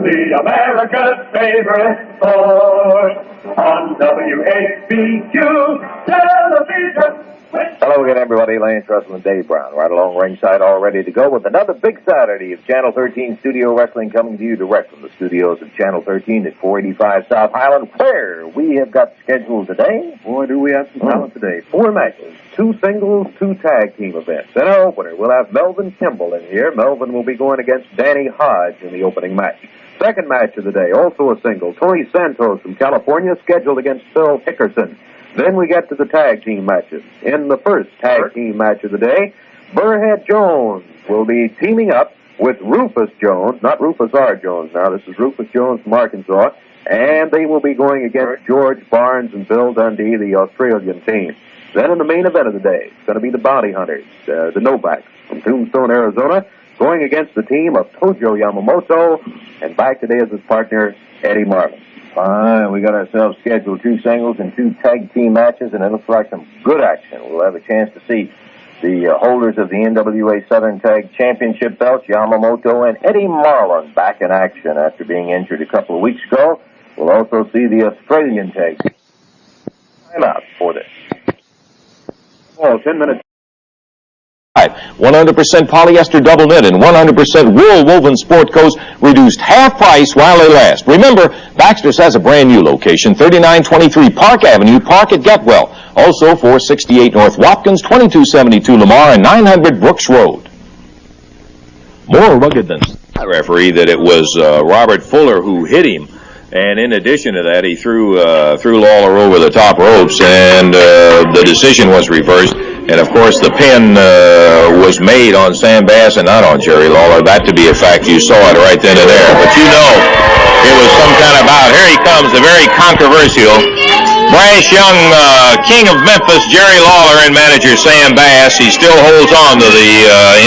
The America's favorite sport on WHBQ television. Hello again, everybody. Lance Russell and Dave Brown right along ringside, all ready to go with another big Saturday of Channel 13 Studio Wrestling, coming to you direct from the studios of Channel 13 at 485 South Highland, where we have got scheduled today. Boy, do we have some talent today. 4 matches, 2 singles, 2 tag team events. And our opener, we'll have Melvin Kimball in here. Melvin will be going against Danny Hodge in the opening match. Second match of the day, also a single. Tony Santos from California, scheduled against Phil Hickerson. Then we get to the tag team matches. In the first tag team match of the day, Burrhead Jones will be teaming up with Rufus Jones, not Rufus R. Jones now, this is Rufus Jones from Arkansas, and they will be going against George Barnes and Bill Dundee, the Australian team. Then in the main event of the day, it's going to be the Bounty Hunters, the Novaks from Tombstone, Arizona, going against the team of Tojo Yamamoto, and back today as his partner, Eddie Marlin. Fine, we got ourselves scheduled 2 singles and 2 tag team matches, and it looks like some good action. We'll have a chance to see the holders of the NWA Southern Tag Championship belts, Yamamoto and Eddie Marlin, back in action after being injured a couple of weeks ago. We'll also see the Australian tag time out for this. 10 minutes. 100% polyester double knit and 100% wool woven sport coats, reduced half price while they last. Remember, Baxter's has a brand new location, 3923 Park Avenue, Park at Getwell. Also 468 North Watkins, 2272 Lamar, and 900 Brooks Road. More rugged than a referee that it was Robert Fuller who hit him. And in addition to that, he threw Lawler over the top ropes, and the decision was reversed. And, of course, the pin was made on Sam Bass and not on Jerry Lawler. That to be a fact. You saw it right then and there. But you know it was some kind of bout. Here he comes, the very controversial, brash young king of Memphis, Jerry Lawler, and manager Sam Bass. He still holds on to the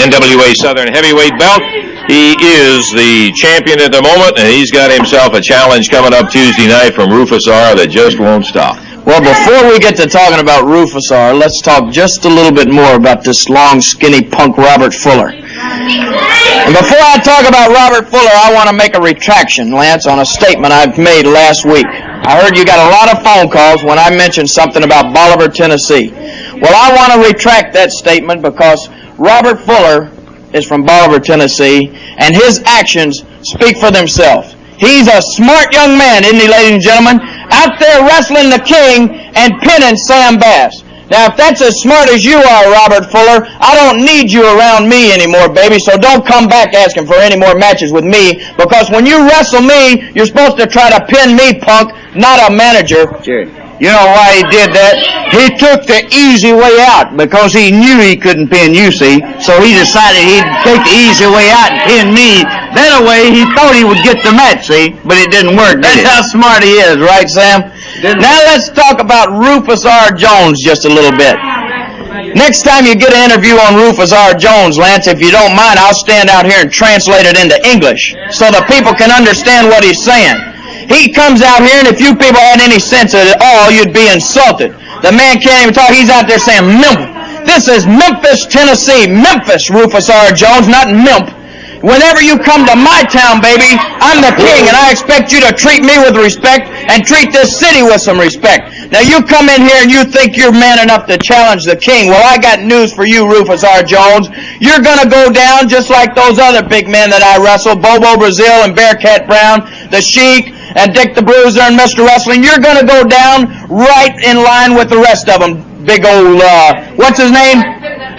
NWA Southern Heavyweight belt. He is the champion at the moment, and he's got himself a challenge coming up Tuesday night from Rufus R. that just won't stop. Well, before we get to talking about Rufus R., let's talk just a little bit more about this long, skinny punk Robert Fuller. And before I talk about Robert Fuller, I want to make a retraction, Lance, on a statement I've made last week. I heard you got a lot of phone calls when I mentioned something about Bolivar, Tennessee. Well, I want to retract that statement because Robert Fuller is from Bolivar, Tennessee, and his actions speak for themselves. He's a smart young man, isn't he, ladies and gentlemen? Out there wrestling the king and pinning Sam Bass. Now, if that's as smart as you are, Robert Fuller, I don't need you around me anymore, baby, so don't come back asking for any more matches with me, because when you wrestle me, you're supposed to try to pin me, punk, not a manager. Jerry. You know why he did that? He took the easy way out because he knew he couldn't pin you, see? So he decided he'd take the easy way out and pin me. That way he thought he would get the match, see? But it didn't work, did it? That's how smart he is, right, Sam? Now let's talk about Rufus R. Jones just a little bit. Next time you get an interview on Rufus R. Jones, Lance, if you don't mind, I'll stand out here and translate it into English so the people can understand what he's saying. He comes out here, and if you people had any sense at all, you'd be insulted. The man can't even talk. He's out there saying Memphis. This is Memphis, Tennessee. Memphis, Rufus R. Jones, not Memp. Whenever you come to my town, baby, I'm the king, and I expect you to treat me with respect and treat this city with some respect. Now, you come in here and you think you're man enough to challenge the king. Well, I got news for you, Rufus R. Jones. You're going to go down just like those other big men that I wrestled, Bobo Brazil and Bearcat Brown, the Sheik, and Dick the Bruiser and Mr. Wrestling. You're going to go down right in line with the rest of them. Big old, what's his name?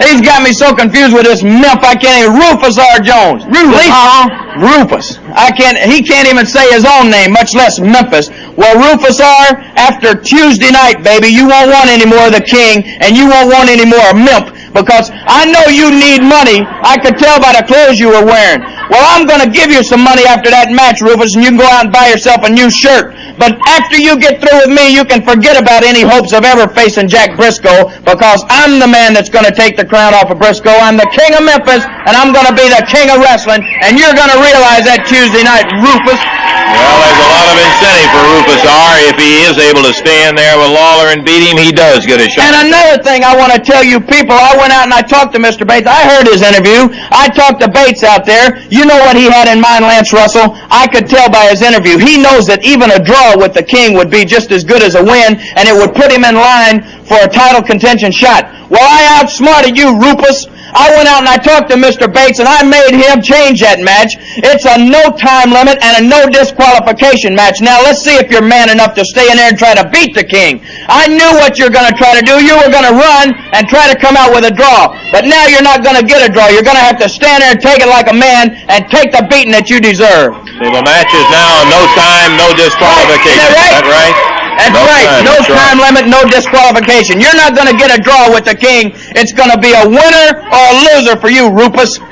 He's got me so confused with this Memp, I can't even, Rufus R. Jones. Rufus. He can't even say his own name, much less Memphis. Well, Rufus R., after Tuesday night, baby, you won't want any more of the king, and you won't want any more of Memp, because I know you need money. I could tell by the clothes you were wearing. Well, I'm going to give you some money after that match, Rufus, and you can go out and buy yourself a new shirt. But after you get through with me, you can forget about any hopes of ever facing Jack Briscoe, because I'm the man that's going to take the crown off of Briscoe. I'm the king of Memphis, and I'm going to be the king of wrestling, and you're going to realize that Tuesday night, Rufus. Well, there's a lot of incentive for Rufus R. If he is able to stand there with Lawler and beat him, he does get a shot. And another thing I want to tell you people, I went out and I talked to Mr. Bates. I heard his interview. I talked to Bates out there. You know what he had in mind, Lance Russell? I could tell by his interview. He knows that even a draw with the king would be just as good as a win, and it would put him in line for a title contention shot. Well, I outsmarted you, Rufus. I went out and I talked to Mr. Bates, and I made him change that match. It's a no time limit and a no disqualification match. Now, let's see if you're man enough to stay in there and try to beat the king. I knew what you're going to try to do. You were going to run and try to come out with a draw. But now you're not going to get a draw. You're going to have to stand there and take it like a man and take the beating that you deserve. So the match is now no time, no disqualification. Right. Is that right? That's right. No time limit, no disqualification. You're not going to get a draw with the king. It's going to be a winner or a loser for you, Rufus.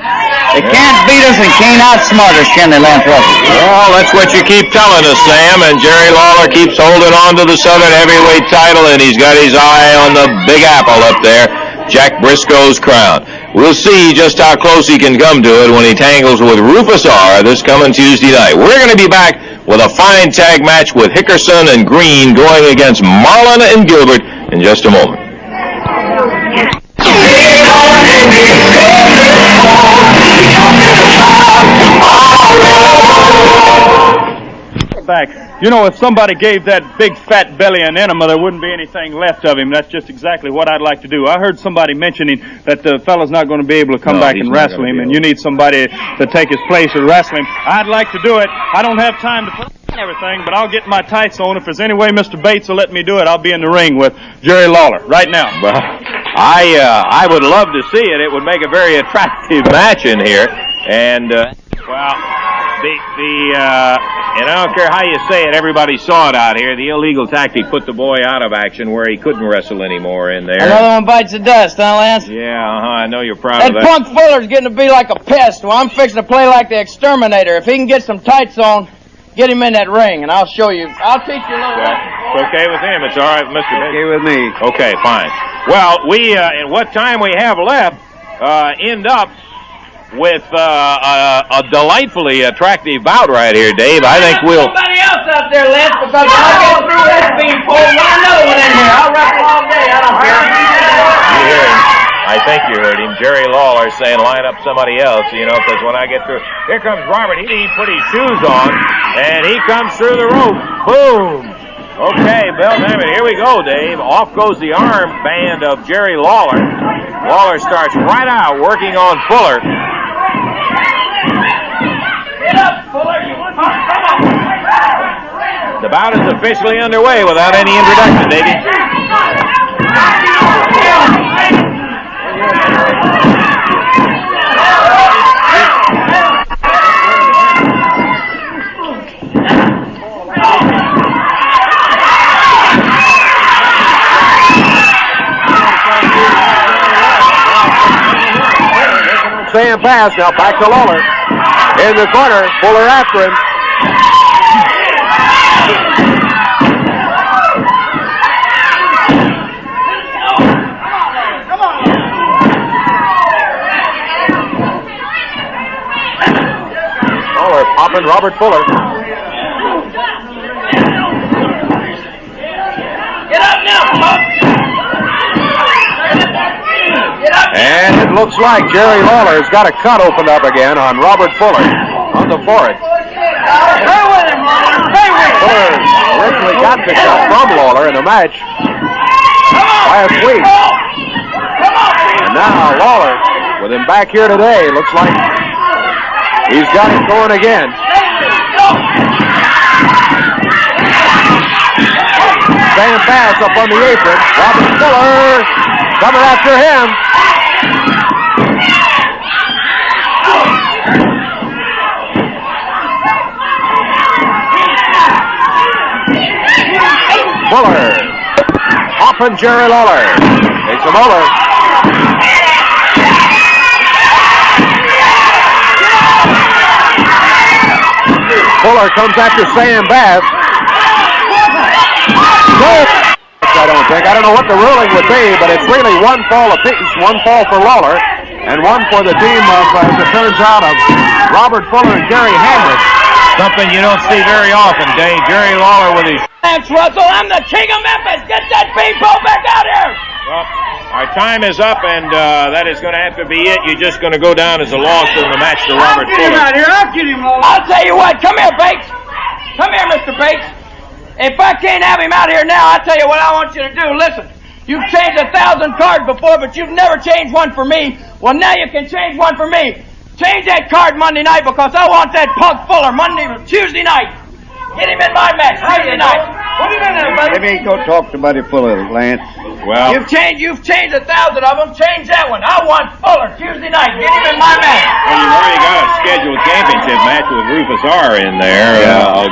They can't beat us and can't outsmart us, can they, Lance Russell? Well, that's what you keep telling us, Sam. And Jerry Lawler keeps holding on to the Southern Heavyweight title, and he's got his eye on the Big Apple up there, Jack Briscoe's crown. We'll see just how close he can come to it when he tangles with Rufus R. this coming Tuesday night. We're going to be back with a fine tag match with Hickerson and Green going against Marlin and Gilbert in just a moment. Back. You know, if somebody gave that big fat belly an enema, there wouldn't be anything left of him. That's just exactly what I'd like to do. I heard somebody mentioning that the fellow's not going to be able to come back and wrestle him, and you need somebody to take his place or wrestle him. I'd like to do it. I don't have time to put everything, but I'll get my tights on. If there's any way Mr. Bates will let me do it, I'll be in the ring with Jerry Lawler right now. Well, I would love to see it. It would make a very attractive match in here. And, and I don't care how you say it, everybody saw it out here. The illegal tactic put the boy out of action where he couldn't wrestle anymore in there. Another one bites the dust, huh, Lance? Yeah, I know you're proud That of that. punk Fuller's getting to be like a pest. Well, I'm fixing to play like the exterminator. If he can get some tights on, get him in that ring, and I'll show you. I'll teach you a little lesson. It's okay with him. It's all right, Mr. Bates. Okay with me. Okay, fine. Well, we, in what time we have left, end up with a delightfully attractive bout right here, Dave. I think we'll... Somebody else out there, Lance, because when I get through this beanpole, want another one in here. I'll wrestle all day. I don't care. You hear him. I think you heard him. Jerry Lawler saying line up somebody else, you know, because when I get through... Here comes Robert. He didn't even put his shoes on, and he comes through the rope. Boom! Okay, bell time it. Here we go, Dave. Off goes the arm band of Jerry Lawler. Lawler starts right out working on Fuller. Get up, Fuller. You want to come on. The bout is officially underway without any introduction, Davey. Sam pass now back to Lawler. In the corner, Fuller after him. Lawler popping Robert Fuller. Get up now, folks. looks like Jerry Lawler has got a cut opened up again on Robert Fuller on the forehead. Stay with him, Lawler. Stay with him. Fuller originally got the shot from Lawler in the match by a sweep. And now Lawler, with him back here today, looks like he's got it going again. Sam Bass up on the apron. Robert Fuller coming after him. Fuller. Hopping Jerry Lawler. Takes him over. Fuller comes after Sam Bass. I don't think. I don't know what the ruling would be, but it's really one fall apiece, one fall for Lawler, and one for the team of, as it turns out, of Robert Fuller and Gary Hamrick. Something you don't see very often, Dave. Jerry Lawler with his... Thanks, Russell. I'm the king of Memphis. Get that people back out here. Well, our time is up, and that is going to have to be it. You're just going to go down as a loss in the match to Robert Fuller. Get him out here. I'll get him, Lawler. I'll tell you what. Come here, Bates. Come here, Mr. Bates. If I can't have him out here now, I'll tell you what I want you to do. Listen, you've changed 1,000 cards before, but you've never changed one for me. Well, now you can change one for me. Change that card Monday night because I want that punk Fuller Tuesday night. Get him in my match Tuesday night. What do you mean, buddy? Maybe go talk to Buddy Fuller, Lance. Well, You've changed 1,000 of them. Change that one. I want Fuller Tuesday night. Get him in my match. well, you've already got a scheduled championship match with Rufus R. in there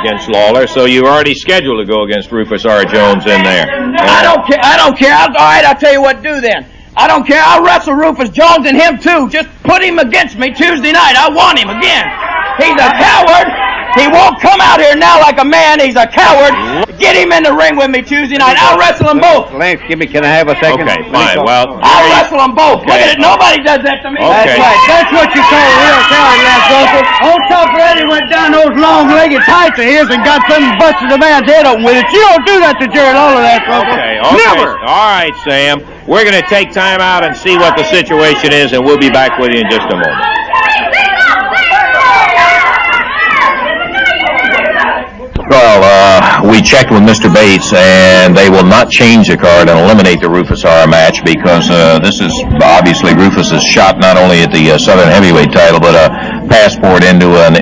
against Lawler, so you've already scheduled to go against Rufus R. Jones in there. I don't care. I don't care. All right, I'll tell you what to do then. I don't care. I'll wrestle Rufus Jones and him too. Just put him against me Tuesday night. I want him again. He's a coward. He won't come out here now like a man. He's a coward. Get him in the ring with me Tuesday night. I'll wrestle them both. Lance, can I have a second? Okay, fine. Well, I'll wrestle them both. Look at it. Nobody does that to me. Okay. That's right. That's what you call a real coward, Lance Russell. Old Tough Eddie went down those long-legged tights of his and got something busted the man's head open with it. You don't do that to Jerry Lawler, Lance Russell. Okay. Never. All right, Sam. We're going to take time out and see what the situation is, and we'll be back with you in just a moment. Well, we checked with Mr. Bates, and they will not change the card and eliminate the Rufus R match because this is obviously Rufus's shot not only at the Southern Heavyweight title, but a passport into an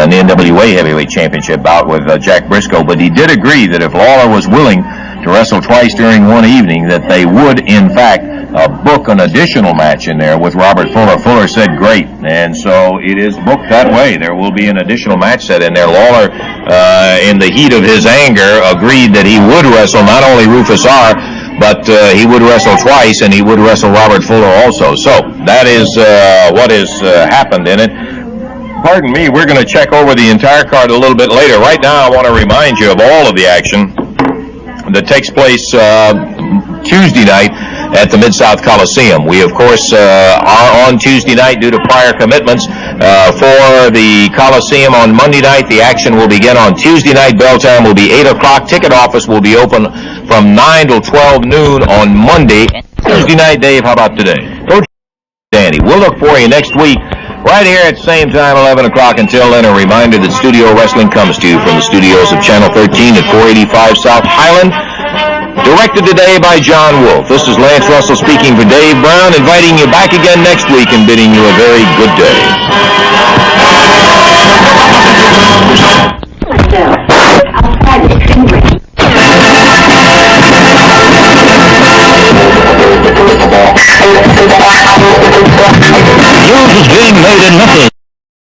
NWA Heavyweight Championship bout with Jack Briscoe. But he did agree that if Lawler was willing to wrestle twice during one evening, that they would, in fact, book an additional match in there with Robert Fuller. Fuller said great, and so it is booked that way. There will be an additional match set in there. Lawler, in the heat of his anger, agreed that he would wrestle not only Rufus R., but he would wrestle twice, and he would wrestle Robert Fuller also. So that is what has happened in it. Pardon me, we're going to check over the entire card a little bit later. Right now, I want to remind you of all of the action that takes place Tuesday night at the Mid-South Coliseum. We, of course, are on Tuesday night due to prior commitments. For the Coliseum on Monday night, the action will begin on Tuesday night. Bell time will be 8 o'clock. Ticket office will be open from 9 till 12 noon on Monday. Tuesday night, Dave, how about today? Coach Danny, we'll look for you next week right here at the same time, 11 o'clock. Until then, a reminder that Studio Wrestling comes to you from the studios of Channel 13 at 485 South Highland. Directed today by John Wolf. This is Lance Russell speaking for Dave Brown, inviting you back again next week and bidding you a very good day.